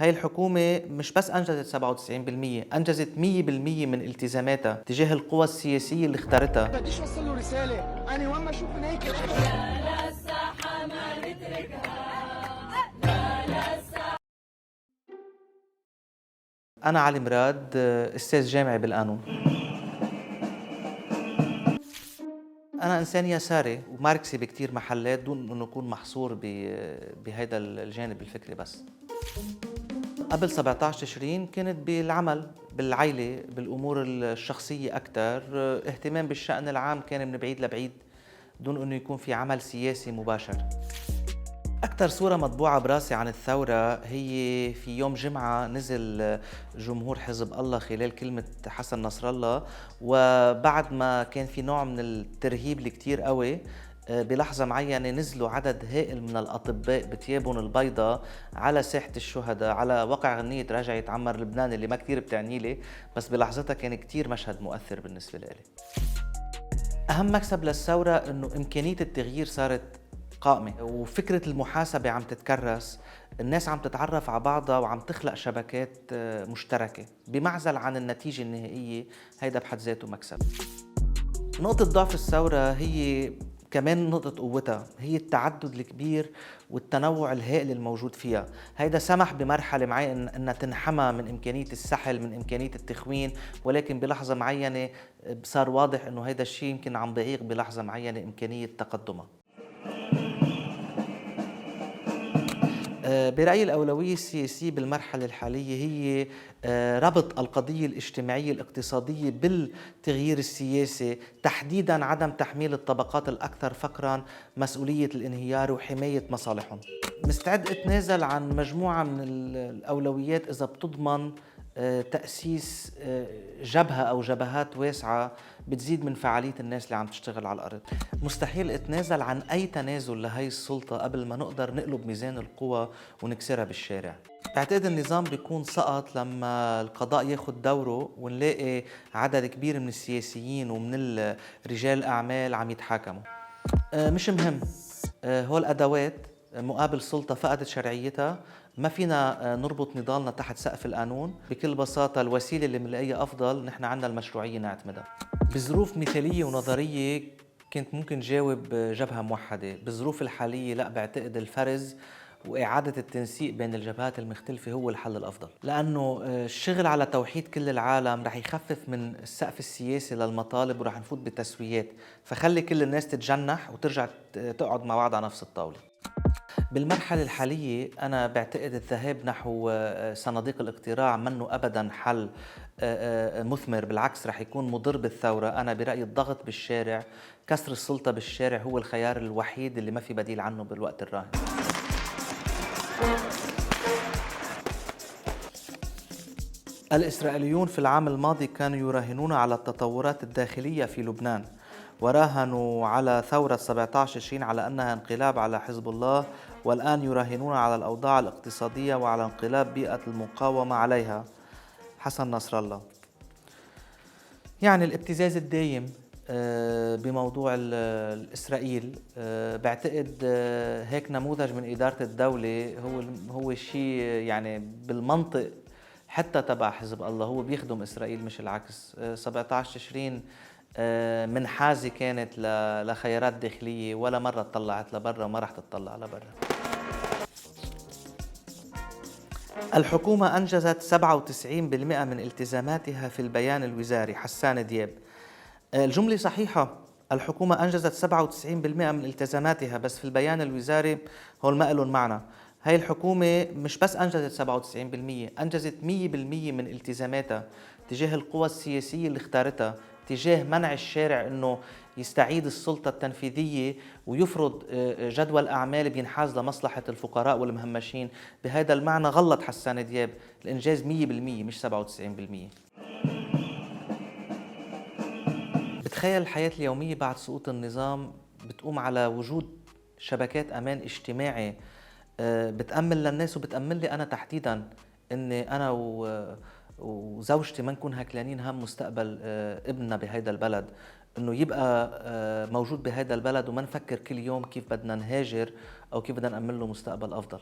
هاي الحكومة مش بس أنجزت 97%، أنجزت 100% من التزاماتها تجاه القوى السياسية اللي اختارتها. بديش اوصل له رساله انا وما اشوف هيك. أنا علي مراد، أستاذ جامعي بالقانون. أنا إنسان يساري وماركسي بكتير محلات دون إنه أكون محصور بهيدا الجانب الفكري بس. قبل 17 تشرين كنت بالعمل، بالعائلة، بالأمور الشخصية أكثر، اهتمام بالشأن العام كان من بعيد لبعيد دون إنه يكون في عمل سياسي مباشر. أكثر صورة مطبوعة براسي عن الثورة هي في يوم جمعة نزل جمهور حزب الله خلال كلمة حسن نصر الله، وبعد ما كان في نوع من الترهيب الكتير قوي، بلحظة معينة نزلوا عدد هائل من الأطباء بثيابهم البيضاء على ساحة الشهداء، على وقع غنية راجع يتعمر لبنان اللي ما كتير بتعني لي، بس بلحظتها كان كتير مشهد مؤثر بالنسبة لي. أهم مكسب للثورة إنه إمكانية التغيير صارت قائمة، وفكرة المحاسبة عم تتكرس، الناس عم تتعرف على بعضها وعم تخلق شبكات مشتركة بمعزل عن النتيجة النهائية. هيدا بحد ذاته مكسب. نقطة ضعف الثورة هي كمان نقطة قوتها، هي التعدد الكبير والتنوع الهائل الموجود فيها. هيدا سمح بمرحلة معينة أنها تنحمى من إمكانية السحل، من إمكانية التخوين، ولكن بلحظة معينة صار واضح أنه هيدا الشيء يمكن عم بيعيق بلحظة معينة إمكانية تقدمها. برأيي الأولوية السياسية بالمرحلة الحالية هي ربط القضية الاجتماعية الاقتصادية بالتغيير السياسي، تحديداً عدم تحميل الطبقات الأكثر فقراً مسؤولية الانهيار وحماية مصالحهم. مستعد أتنازل عن مجموعة من الأولويات إذا بتضمن تأسيس جبهة أو جبهات واسعة بتزيد من فعالية الناس اللي عم تشتغل على الأرض. مستحيل اتنازل عن أي تنازل لهي السلطة قبل ما نقدر نقلب ميزان القوى ونكسرها بالشارع. بعتقد النظام بيكون سقط لما القضاء ياخد دوره ونلاقي عدد كبير من السياسيين ومن رجال الأعمال عم يتحاكموا. مش مهم، هول أدوات مقابل سلطة فقدت شرعيتها. ما فينا نربط نضالنا تحت سقف القانون. بكل بساطة الوسيلة اللي بنلاقيها أفضل نحن عنا المشروعية نعتمدها. بظروف مثالية ونظرية كنت ممكن جاوب جبهة موحدة. بالظروف الحالية لا، بعتقد الفرز وإعادة التنسيق بين الجبهات المختلفة هو الحل الأفضل، لأنه الشغل على توحيد كل العالم رح يخفف من السقف السياسي للمطالب ورح نفوت بتسويات، فخلي كل الناس تتجنح وترجع تقعد مع بعض على نفس الطاولة. بالمرحلة الحالية أنا بعتقد الذهاب نحو صناديق الاقتراع منه أبداً حل مثمر، بالعكس رح يكون مضر بالثورة. أنا برأيي الضغط بالشارع، كسر السلطة بالشارع هو الخيار الوحيد اللي ما في بديل عنه بالوقت الراهن. الإسرائيليون في العام الماضي كانوا يراهنون على التطورات الداخلية في لبنان، وراهنوا على ثورة 17 تشرين على أنها انقلاب على حزب الله، والآن يراهنون على الأوضاع الاقتصادية وعلى انقلاب بيئة المقاومة عليها حسن نصر الله. يعني الابتزاز الدايم بموضوع إسرائيل. بعتقد هيك نموذج من إدارة الدولة هو شيء يعني بالمنطق حتى تبع حزب الله هو بيخدم إسرائيل مش العكس. 17 تشرين منحازة كانت لخيارات داخلية، ولا مرة طلعت لبرا وما رح تطلع لبرا. الحكومة أنجزت 97% من التزاماتها في البيان الوزاري. حسان دياب. الجملة صحيحة، الحكومة أنجزت 97% من التزاماتها، بس في البيان الوزاري هول ما لهم معنى. هاي الحكومة مش بس أنجزت 97%، أنجزت 100% من التزاماتها تجاه القوى السياسية اللي اختارتها، تجاه منع الشارع أنه يستعيد السلطة التنفيذية ويفرض جدول أعمال بينحاز لمصلحة الفقراء والمهمشين. بهذا المعنى غلط حسان دياب، الإنجاز 100% مش 97%. بتخيل الحياة اليومية بعد سقوط النظام بتقوم على وجود شبكات أمان اجتماعي بتأمن للناس وبتأمن لي أنا تحديداً إني أنا وزوجتي ما نكون هكلانين هم مستقبل ابننا بهيدا البلد، إنه يبقى موجود بهيدا البلد وما نفكر كل يوم كيف بدنا نهاجر أو كيف بدنا نأمن له مستقبل أفضل.